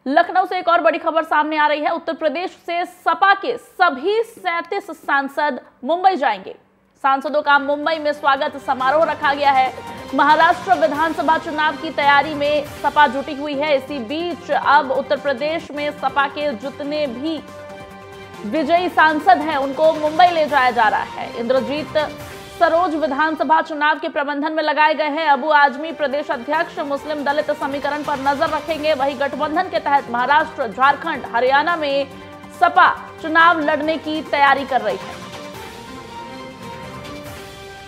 लखनऊ से एक और बड़ी खबर सामने आ रही है। उत्तर प्रदेश से सपा के सभी 37 सांसद मुंबई जाएंगे। सांसदों का मुंबई में स्वागत समारोह रखा गया है। महाराष्ट्र विधानसभा चुनाव की तैयारी में सपा जुटी हुई है। इसी बीच अब उत्तर प्रदेश में सपा के जितने भी विजयी सांसद हैं उनको मुंबई ले जाया जा रहा है। इंद्रजीत सरोज विधानसभा चुनाव के प्रबंधन में लगाए गए हैं। अबू आजमी प्रदेश अध्यक्ष मुस्लिम दलित समीकरण पर नजर रखेंगे। वहीं गठबंधन के तहत महाराष्ट्र, झारखंड, हरियाणा में सपा चुनाव लड़ने की तैयारी कर रही है।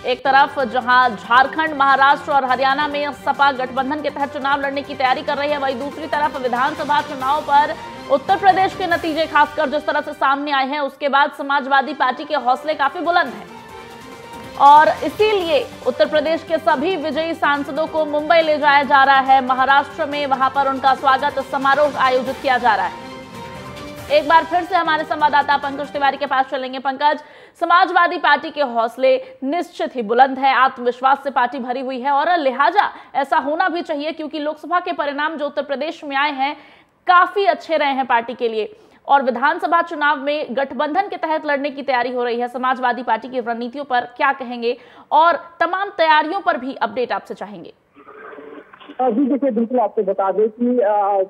एक तरफ जहां झारखंड, महाराष्ट्र और हरियाणा में सपा गठबंधन के तहत चुनाव लड़ने की तैयारी कर रही है, वहीं दूसरी तरफ विधानसभा चुनाव पर उत्तर प्रदेश के नतीजे खासकर जिस तरह से सामने आए हैं उसके बाद समाजवादी पार्टी के हौसले काफी बुलंद हैं और इसीलिए उत्तर प्रदेश के सभी विजयी सांसदों को मुंबई ले जाया जा रहा है। महाराष्ट्र में वहां पर उनका स्वागत समारोह आयोजित किया जा रहा है। एक बार फिर से हमारे संवाददाता पंकज तिवारी के पास चलेंगे। पंकज, समाजवादी पार्टी के हौसले निश्चित ही बुलंद है, आत्मविश्वास से पार्टी भरी हुई है और लिहाजा ऐसा होना भी चाहिए क्योंकि लोकसभा के परिणाम जो उत्तर प्रदेश में आए हैं काफी अच्छे रहे हैं पार्टी के लिए और विधानसभा चुनाव में गठबंधन के तहत लड़ने की तैयारी हो रही है। समाजवादी पार्टी की रणनीतियों पर क्या कहेंगे और तमाम तैयारियों पर भी अपडेट आपसे चाहेंगे। जी देखिए, बिल्कुल आपको बता दें कि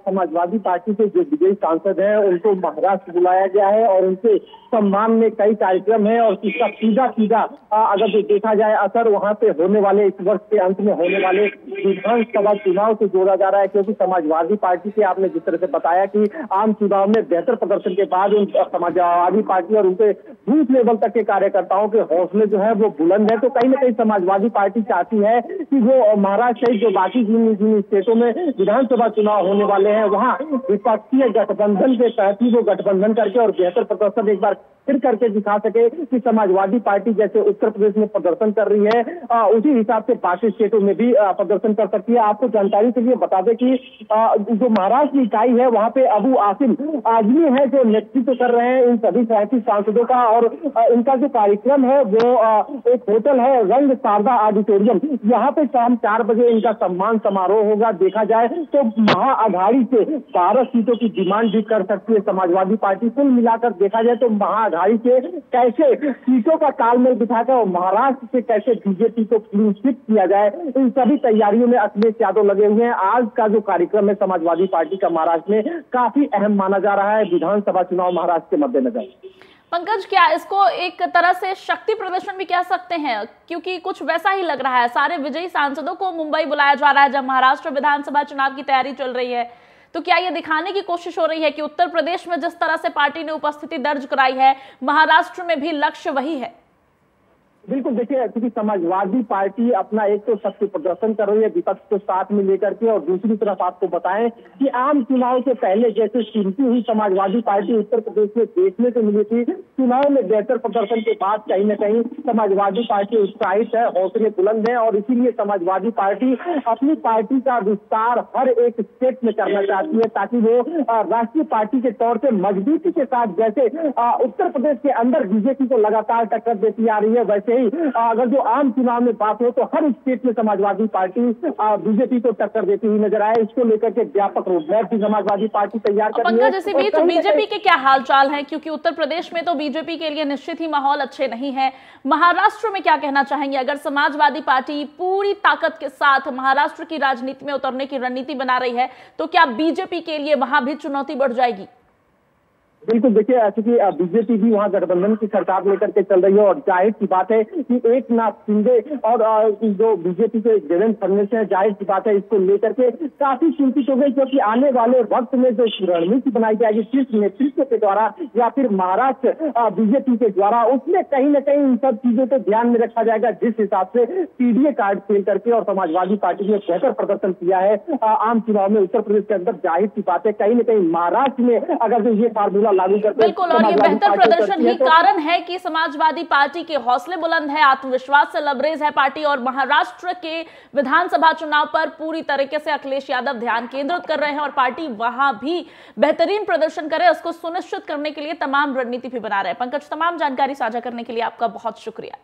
समाजवादी पार्टी के जो विजयी सांसद हैं उनको महाराष्ट्र बुलाया गया है और उनके सम्मान में कई कार्यक्रम है और इसका सीधा अगर देखा जाए असर वहां पे होने वाले इस वर्ष के अंत में होने वाले विधानसभा चुनाव से जोड़ा जा रहा है क्योंकि समाजवादी पार्टी के आपने जिस तरह से बताया कि आम चुनाव में बेहतर प्रदर्शन के बाद उन समाजवादी पार्टी और उनके बूथ लेवल तक के कार्यकर्ताओं के हौसले जो है वो बुलंद है। तो कहीं ना कहीं समाजवादी पार्टी चाहती है कि वो महाराष्ट्र सहित जो बाकी जिन स्टेटों में विधानसभा चुनाव होने वाले हैं वहां विपक्षीय गठबंधन के तहत ही वो गठबंधन करके और बेहतर प्रदर्शन एक बार फिर करके दिखा सके कि समाजवादी पार्टी जैसे उत्तर प्रदेश में प्रदर्शन कर रही है उसी हिसाब से बाकी स्टेटों में भी प्रदर्शन कर सकती है। आपको जानकारी के लिए बता दें कि जो महाराष्ट्र की इकाई है वहां पे अबू आसिम आजमी है जो नेतृत्व कर रहे हैं इन सभी 37 सांसदों का और इनका जो कार्यक्रम है वो एक होटल है रंग शारदा ऑडिटोरियम, यहाँ पे शाम 4 बजे इनका सम्मान समारोह होगा। देखा जाए तो महाअघाड़ी से 12 सीटों की डिमांड भी कर सकती है समाजवादी पार्टी। कुल मिलाकर देखा जाए तो महाअघाड़ी से कैसे सीटों का तालमेल बिठाकर और महाराष्ट्र से कैसे बीजेपी को क्लीन स्वीप किया जाए, इन सभी तैयारियों में अखिलेश यादव लगे हुए हैं। आज का जो कार्यक्रम है समाजवादी पार्टी का महाराष्ट्र में काफी अहम माना जा रहा है विधानसभा चुनाव महाराष्ट्र के मद्देनजर। पंकज, क्या इसको एक तरह से शक्ति प्रदर्शन भी कह सकते हैं क्योंकि कुछ वैसा ही लग रहा है, सारे विजयी सांसदों को मुंबई बुलाया जा रहा है जब महाराष्ट्र विधानसभा चुनाव की तैयारी चल रही है, तो क्या ये दिखाने की कोशिश हो रही है कि उत्तर प्रदेश में जिस तरह से पार्टी ने उपस्थिति दर्ज कराई है महाराष्ट्र में भी लक्ष्य वही है? बिल्कुल, देखिए क्योंकि समाजवादी पार्टी अपना एक तो शक्ति प्रदर्शन कर रही है विपक्ष को साथ में लेकर के और दूसरी तरफ आपको बताएं कि आम चुनाव से पहले जैसे चिंती हुई समाजवादी पार्टी उत्तर प्रदेश में देखने को मिली थी, चुनाव में बेहतर प्रदर्शन के बाद कहीं न कहीं समाजवादी पार्टी उत्साहित है, हौसले बुलंद है और इसीलिए समाजवादी पार्टी अपनी पार्टी का विस्तार हर एक स्टेट में करना चाहती है ताकि वो राष्ट्रीय पार्टी के तौर पर मजबूती के साथ जैसे उत्तर प्रदेश के अंदर बीजेपी को लगातार टक्कर देती आ रही है वैसे अगर जो आम चुनाव में बात हो तो हर स्टेट में समाजवादी पार्टी बीजेपी को टक्कर देती हुई नजर आए। इसको लेकर के व्यापक रोडमैप भी समाजवादी पार्टी तैयार कर रही है। इसी बीच बीजेपी के क्या हालचाल है क्योंकि उत्तर प्रदेश में तो बीजेपी के लिए निश्चित ही माहौल अच्छे नहीं है। महाराष्ट्र में क्या कहना चाहेंगे? अगर समाजवादी पार्टी पूरी ताकत के साथ महाराष्ट्र की राजनीति में उतरने की रणनीति बना रही है तो क्या बीजेपी के लिए वहां भी चुनौती बढ़ जाएगी? बिल्कुल, देखिए क्योंकि बीजेपी भी वहां गठबंधन की सरकार लेकर के चल रही है और जाहिर सी बात है कि एकनाथ शिंदे और जो बीजेपी के देवेंद्र फडणवीस है जाहिर सी बात है इसको लेकर के काफी चिंतित हो गई क्योंकि आने वाले वक्त में जो रणनीति बनाई जाएगी शीर्ष नेतृत्व के द्वारा या फिर महाराष्ट्र बीजेपी के द्वारा उसमें कहीं न कहीं इन सब चीजों को ध्यान में रखा जाएगा जिस हिसाब से पीडीए कार्ड खेल करके और समाजवादी पार्टी ने बेहतर प्रदर्शन किया है आम चुनाव में उत्तर प्रदेश के अंदर। जाहिर सी बात है कहीं न कहीं महाराष्ट्र में अगर जो ये फार्मूला लागू करते बिल्कुल और ये बेहतर प्रदर्शन ही कारण है कि समाजवादी पार्टी के हौसले बुलंद है, आत्मविश्वास से लबरेज है पार्टी और महाराष्ट्र के विधानसभा चुनाव पर पूरी तरीके से अखिलेश यादव ध्यान केंद्रित कर रहे हैं और पार्टी वहां भी बेहतरीन प्रदर्शन करे उसको सुनिश्चित करने के लिए तमाम रणनीति भी बना रहे हैं। पंकज, तमाम जानकारी साझा करने के लिए आपका बहुत शुक्रिया।